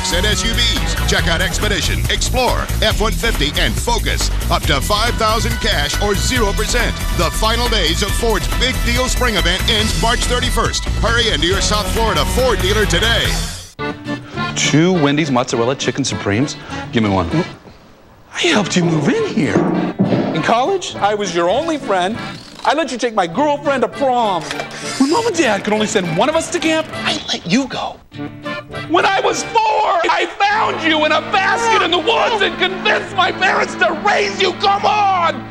trucks and SUVs. Check out Expedition, Explorer, F-150, and Focus. Up to $5,000 cash or 0%. The final days of Ford's Big Deal Spring event ends March 31st. Hurry into your South Florida Ford dealer today. 2 Wendy's Mozzarella Chicken Supremes. Give me one. I helped you move in here. In college, I was your only friend. I let you take my girlfriend to prom. When Mom and Dad could only send one of us to camp, I let you go. When I was 4, I found you in a basket in the woods and convinced my parents to raise you. Come on!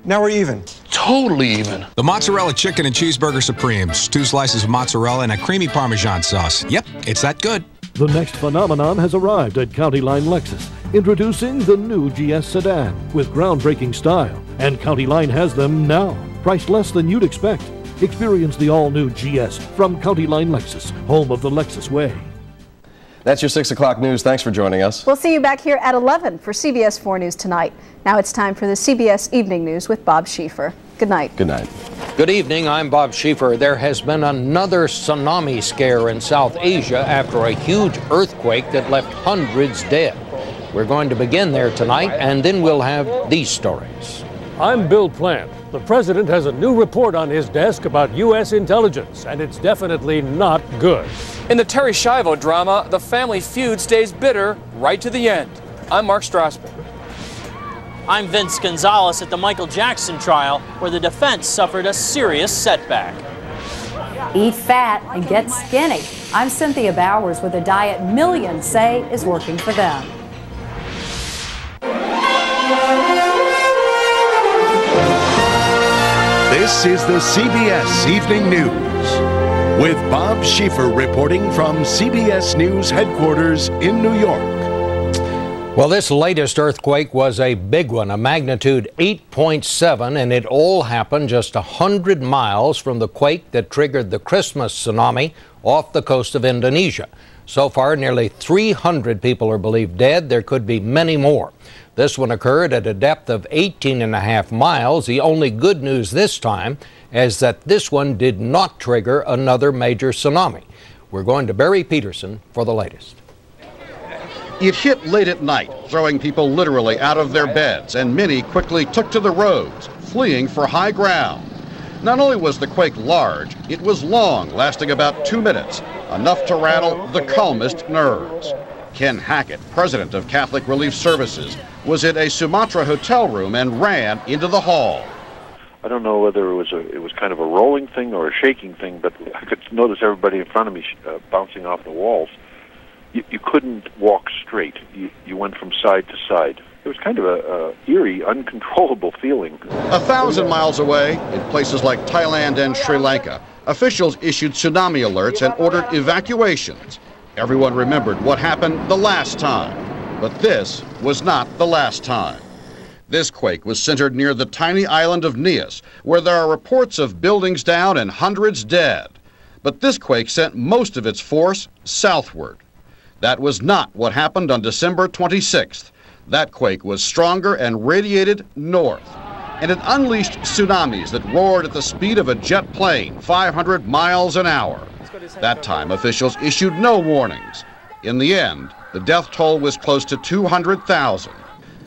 Now we're even. Totally even. The Mozzarella Chicken and Cheeseburger Supremes. 2 slices of mozzarella and a creamy Parmesan sauce. Yep, it's that good. The next phenomenon has arrived at County Line Lexus. Introducing the new GS sedan with groundbreaking style. And County Line has them now. Priced less than you'd expect. Experience the all-new GS from County Line Lexus, home of the Lexus way. That's your 6 o'clock news. Thanks for joining us. We'll see you back here at 11 for CBS 4 News tonight. Now it's time for the CBS Evening News with Bob Schieffer. Good night. Good night. Good evening. I'm Bob Schieffer. There has been another tsunami scare in South Asia after a huge earthquake that left hundreds dead. We're going to begin there tonight, and then we'll have these stories. I'm Bill Plant. The president has a new report on his desk about U.S. intelligence, and it's definitely not good. In the Terry Schiavo drama, the family feud stays bitter right to the end. I'm Mark Strasberg. I'm Vince Gonzalez at the Michael Jackson trial, where the defense suffered a serious setback. Eat fat and get skinny. I'm Cynthia Bowers with a diet millions say is working for them. This is the CBS Evening News with Bob Schieffer reporting from CBS News headquarters in New York. Well, this latest earthquake was a big one, a magnitude 8.7, and it all happened just 100 miles from the quake that triggered the Christmas tsunami off the coast of Indonesia. So far, nearly 300 people are believed dead. There could be many more. This one occurred at a depth of 18.5 miles. The only good news this time is that this one did not trigger another major tsunami. We're going to Barry Peterson for the latest. It hit late at night, throwing people literally out of their beds, and many quickly took to the roads, fleeing for high ground. Not only was the quake large, it was long, lasting about 2 minutes, enough to rattle the calmest nerves. Ken Hackett, president of Catholic Relief Services, was in a Sumatra hotel room and ran into the hall. I don't know whether it was kind of a rolling thing or a shaking thing, but I could notice everybody in front of me bouncing off the walls. You couldn't walk straight. You went from side to side. It was kind of a eerie, uncontrollable feeling. 1,000 miles away, in places like Thailand and Sri Lanka, officials issued tsunami alerts and ordered evacuations. Everyone remembered what happened the last time, but this was not the last time. This quake was centered near the tiny island of Nias, where there are reports of buildings down and hundreds dead. But this quake sent most of its force southward. That was not what happened on December 26th. That quake was stronger and radiated north. And it unleashed tsunamis that roared at the speed of a jet plane, 500 miles an hour. That time, officials issued no warnings. In the end, the death toll was close to 200,000.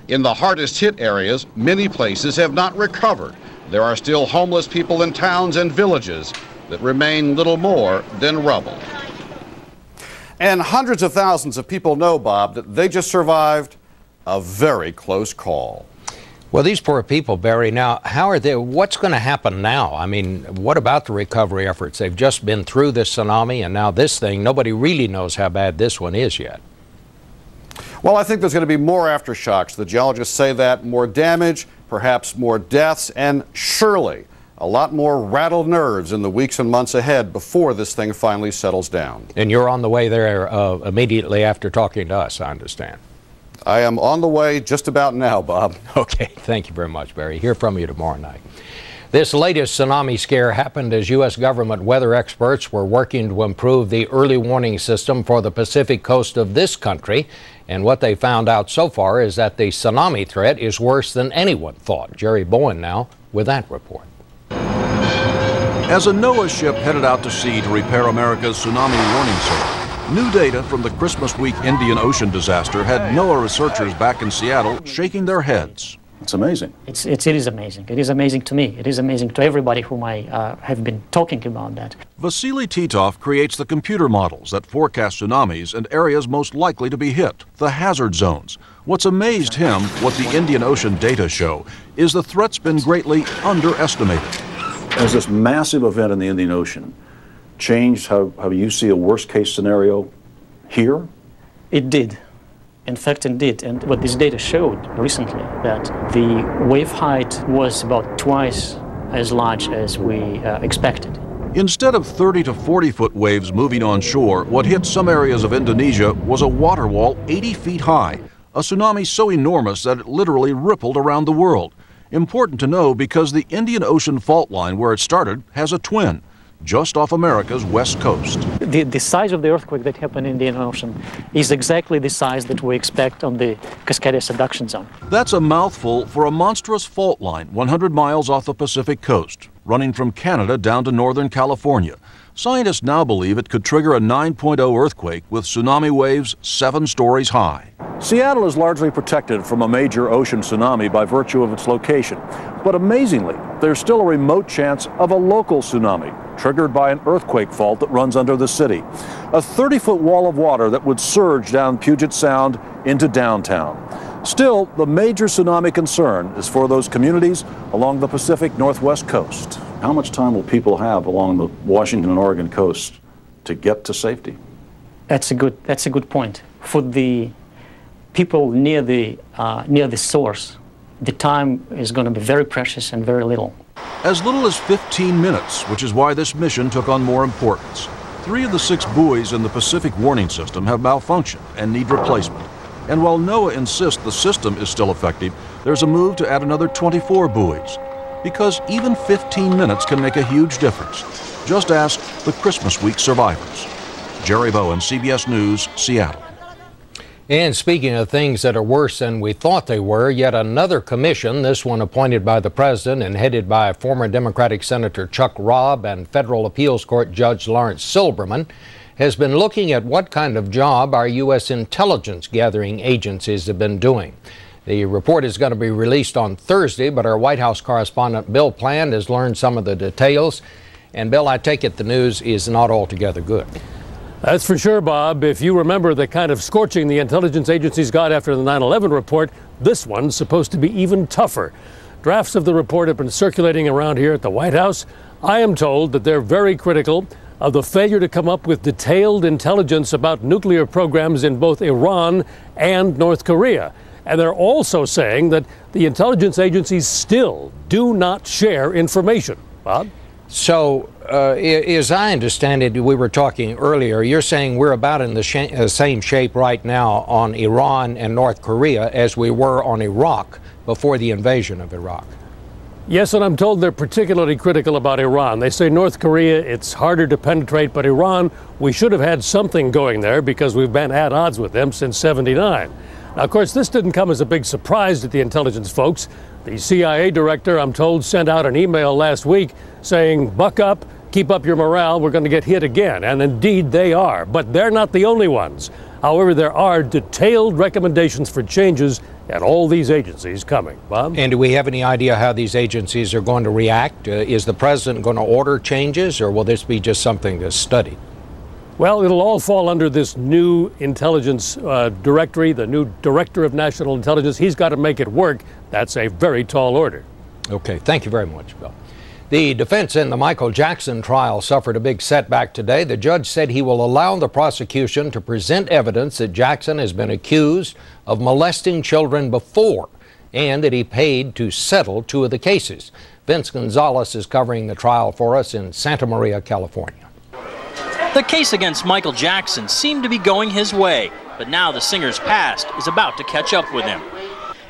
In the hardest hit areas, many places have not recovered. There are still homeless people in towns and villages that remain little more than rubble. And hundreds of thousands of people know, Bob, that they just survived a very close call. Well, these poor people, Barry, now, what's going to happen now? I mean, what about the recovery efforts? They've just been through this tsunami, and now this thing, nobody really knows how bad this one is yet. Well, I think there's going to be more aftershocks. The geologists say that, more damage, perhaps more deaths, and surely a lot more rattled nerves in the weeks and months ahead before this thing finally settles down. And you're on the way there immediately after talking to us, I understand. I am on the way just about now, Bob. Okay, thank you very much, Barry. Hear from you tomorrow night. This latest tsunami scare happened as U.S. government weather experts were working to improve the early warning system for the Pacific coast of this country. And what they found out so far is that the tsunami threat is worse than anyone thought. Jerry Bowen now with that report. As a NOAA ship headed out to sea to repair America's tsunami warning system, New data from the Christmas week Indian Ocean disaster had NOAA researchers back in Seattle shaking their heads. It's amazing. It is amazing. It is amazing to me. It is amazing to everybody whom I have been talking about that. Vasily Titov creates the computer models that forecast tsunamis and areas most likely to be hit, the hazard zones. What's amazed him, what the Indian Ocean data show, is the threat's been greatly underestimated. Has this massive event in the Indian Ocean changed how you see a worst-case scenario here? It did. In fact, it did. And what this data showed recently, that the wave height was about twice as large as we expected. Instead of 30 to 40-foot waves moving on shore, what hit some areas of Indonesia was a water wall 80 feet high, a tsunami so enormous that it literally rippled around the world. Important to know because the Indian Ocean fault line where it started has a twin, just off America's west coast. The size of the earthquake that happened in the Indian Ocean is exactly the size that we expect on the Cascadia subduction zone. That's a mouthful for a monstrous fault line 100 miles off the Pacific coast, running from Canada down to Northern California. Scientists now believe it could trigger a 9.0 earthquake with tsunami waves 7 stories high. Seattle is largely protected from a major ocean tsunami by virtue of its location. But amazingly, there's still a remote chance of a local tsunami triggered by an earthquake fault that runs under the city. A 30-foot wall of water that would surge down Puget Sound into downtown. Still, the major tsunami concern is for those communities along the Pacific Northwest coast. How much time will people have along the Washington and Oregon coast to get to safety? That's a good point. For the people near the source, the time is going to be very precious and very little. As little as 15 minutes, which is why this mission took on more importance. 3 of the 6 buoys in the Pacific warning system have malfunctioned and need replacement. And while NOAA insists the system is still effective, there's a move to add another 24 buoys. Because even 15 minutes can make a huge difference. Just ask the Christmas week survivors. Jerry Bowen, CBS News, Seattle. And speaking of things that are worse than we thought they were, yet another commission, this one appointed by the president and headed by former Democratic Senator Chuck Robb and Federal Appeals Court Judge Lawrence Silberman, has been looking at what kind of job our U.S. intelligence gathering agencies have been doing. The report is going to be released on Thursday, but our White House correspondent Bill Pland has learned some of the details. And Bill, I take it the news is not altogether good. That's for sure, Bob. If you remember the kind of scorching the intelligence agencies got after the 9/11 report, this one's supposed to be even tougher. Drafts of the report have been circulating around here at the White House. I am told that they're very critical of the failure to come up with detailed intelligence about nuclear programs in both Iran and North Korea. And they're also saying that the intelligence agencies still do not share information. Bob? So, as I understand it, we were talking earlier, you're saying we're about in the same shape right now on Iran and North Korea as we were on Iraq before the invasion of Iraq. Yes, and I'm told they're particularly critical about Iran. They say North Korea, it's harder to penetrate, but Iran, we should have had something going there because we've been at odds with them since '79. Now, of course, this didn't come as a big surprise to the intelligence folks. The CIA director, I'm told, sent out an email last week saying, buck up, keep up your morale, we're going to get hit again. And indeed they are, but they're not the only ones. However, there are detailed recommendations for changes at all these agencies coming. Bob? And do we have any idea how these agencies are going to react? Is the president going to order changes, or will this be just something to study? Well, it'll all fall under this new intelligence directory, the new director of national intelligence. He's got to make it work. That's a very tall order. Okay, thank you very much, Bill. The defense in the Michael Jackson trial suffered a big setback today. The judge said he will allow the prosecution to present evidence that Jackson has been accused of molesting children before and that he paid to settle 2 of the cases. Vince Gonzalez is covering the trial for us in Santa Maria, California. The case against Michael Jackson seemed to be going his way, but now the singer's past is about to catch up with him.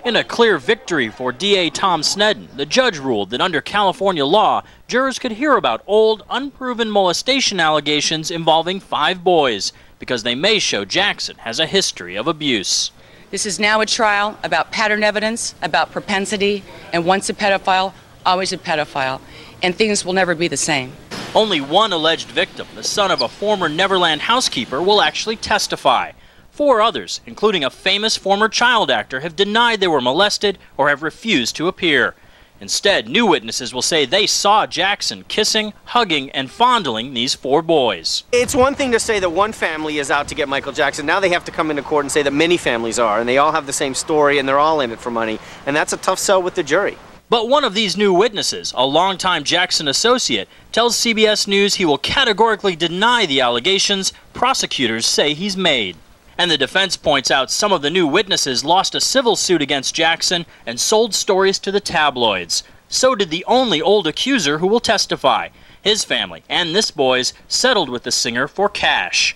In a clear victory for DA Tom Sneddon, the judge ruled that under California law, jurors could hear about old, unproven molestation allegations involving 5 boys, because they may show Jackson has a history of abuse. This is now a trial about pattern evidence, about propensity, and once a pedophile, always a pedophile, and things will never be the same. Only one alleged victim, the son of a former Neverland housekeeper, will actually testify. 4 others, including a famous former child actor, have denied they were molested or have refused to appear. Instead, new witnesses will say they saw Jackson kissing, hugging, and fondling these 4 boys. It's one thing to say that one family is out to get Michael Jackson. Now they have to come into court and say that many families are, and they all have the same story, and they're all in it for money. And that's a tough sell with the jury. But one of these new witnesses, a longtime Jackson associate, tells CBS News he will categorically deny the allegations prosecutors say he's made. And the defense points out some of the new witnesses lost a civil suit against Jackson and sold stories to the tabloids. So did the only old accuser who will testify. His family and this boy's settled with the singer for cash.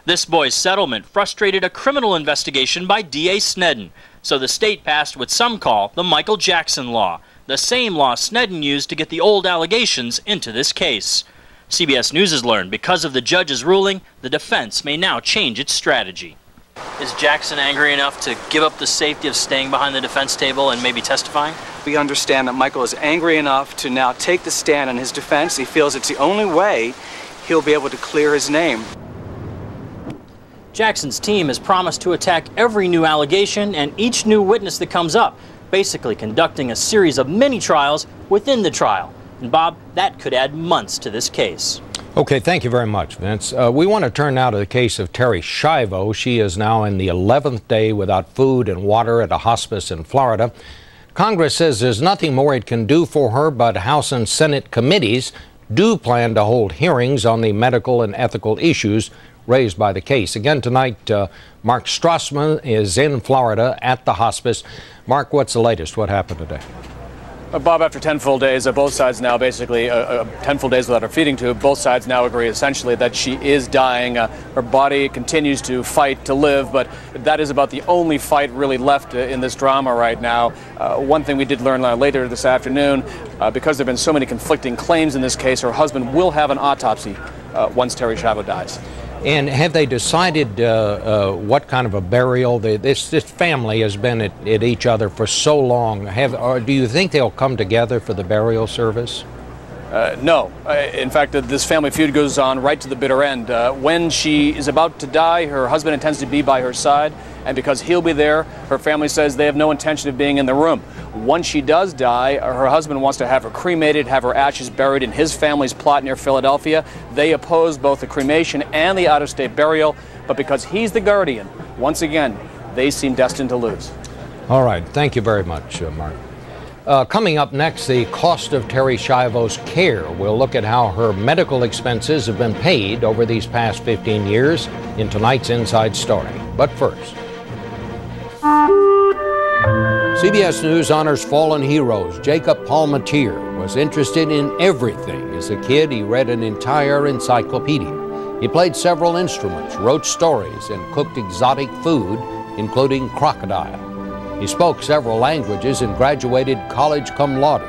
This boy's settlement frustrated a criminal investigation by D.A. Snedden, so the state passed what some call the Michael Jackson Law, the same law Snedden used to get the old allegations into this case. CBS News has learned because of the judge's ruling, the defense may now change its strategy. Is Jackson angry enough to give up the safety of staying behind the defense table and maybe testifying? We understand that Michael is angry enough to now take the stand on his defense. He feels it's the only way he'll be able to clear his name. Jackson's team has promised to attack every new allegation and each new witness that comes up, basically conducting a series of mini trials within the trial. And Bob, that could add months to this case. Okay, thank you very much, Vince. We want to turn now to the case of Terri Schiavo. She is now in the 11th day without food and water at a hospice in Florida. Congress says there's nothing more it can do for her, but House and Senate committees do plan to hold hearings on the medical and ethical issues raised by the case. Again tonight, Mark Strassman is in Florida at the hospice. Mark, what's the latest? What happened today? Bob, after 10 full days, both sides now basically 10 full days without her feeding tube, both sides now agree essentially that she is dying. Her body continues to fight to live, but that is about the only fight really left in this drama right now. One thing we did learn later this afternoon, because there have been so many conflicting claims in this case, her husband will have an autopsy once Terri Schiavo dies. And have they decided what kind of a burial? This family has been at each other for so long. Or do you think they'll come together for the burial service? No. In fact, this family feud goes on right to the bitter end. When she is about to die, her husband intends to be by her side, and because he'll be there, her family says they have no intention of being in the room. Once she does die, her husband wants to have her cremated, have her ashes buried in his family's plot near Philadelphia. They oppose both the cremation and the out-of-state burial, but because he's the guardian, once again, they seem destined to lose. All right. Thank you very much, Mark. Coming up next, the cost of Terri Schiavo's care. We'll look at how her medical expenses have been paid over these past 15 years in tonight's Inside Story. But first, CBS News honors fallen heroes. Jacob Palmatier was interested in everything. As a kid, he read an entire encyclopedia. He played several instruments, wrote stories, and cooked exotic food, including crocodile. He spoke several languages and graduated college cum laude,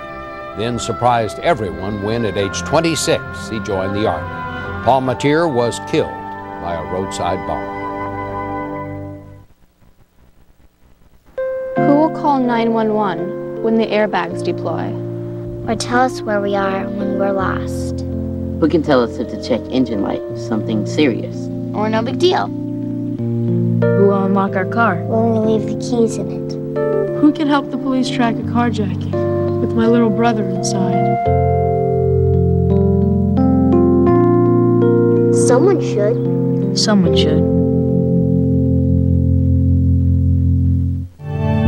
then surprised everyone when at age 26 he joined the Army. Palmatier was killed by a roadside bomb. Who will call 911 when the airbags deploy? Or tell us where we are when we're lost? Who can tell us if the check engine light is something serious? Or no big deal? Who will unlock our car? When we leave the keys in it? Who can help the police track a carjacking with my little brother inside? Someone should. Someone should.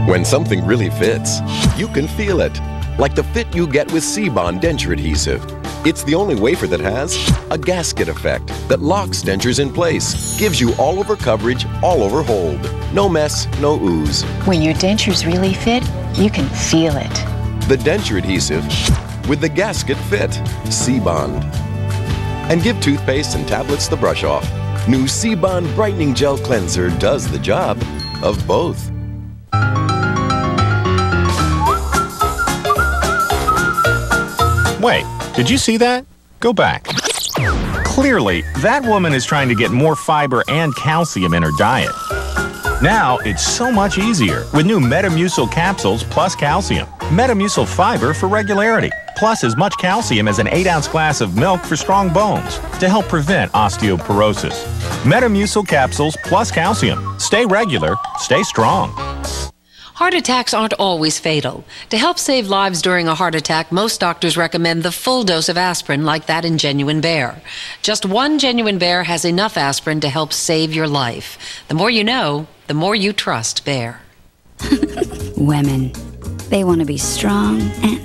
When something really fits, you can feel it. Like the fit you get with C-Bond denture adhesive. It's the only wafer that has a gasket effect that locks dentures in place, gives you all-over coverage, all-over hold. No mess, no ooze. When your dentures really fit, you can feel it. The denture adhesive with the gasket fit. C-Bond. And give toothpaste and tablets the brush off. New C-Bond Brightening Gel Cleanser does the job of both. Wait, did you see that? Go back. Clearly, that woman is trying to get more fiber and calcium in her diet. Now, it's so much easier with new Metamucil capsules plus calcium. Metamucil fiber for regularity. plus as much calcium as an 8-ounce glass of milk for strong bones to help prevent osteoporosis. Metamucil capsules plus calcium. Stay regular, stay strong. Heart attacks aren't always fatal. To help save lives during a heart attack, most doctors recommend the full dose of aspirin like that in Genuine Bear. Just one Genuine Bear has enough aspirin to help save your life. The more you know, the more you trust Bear. Women. They want to be strong and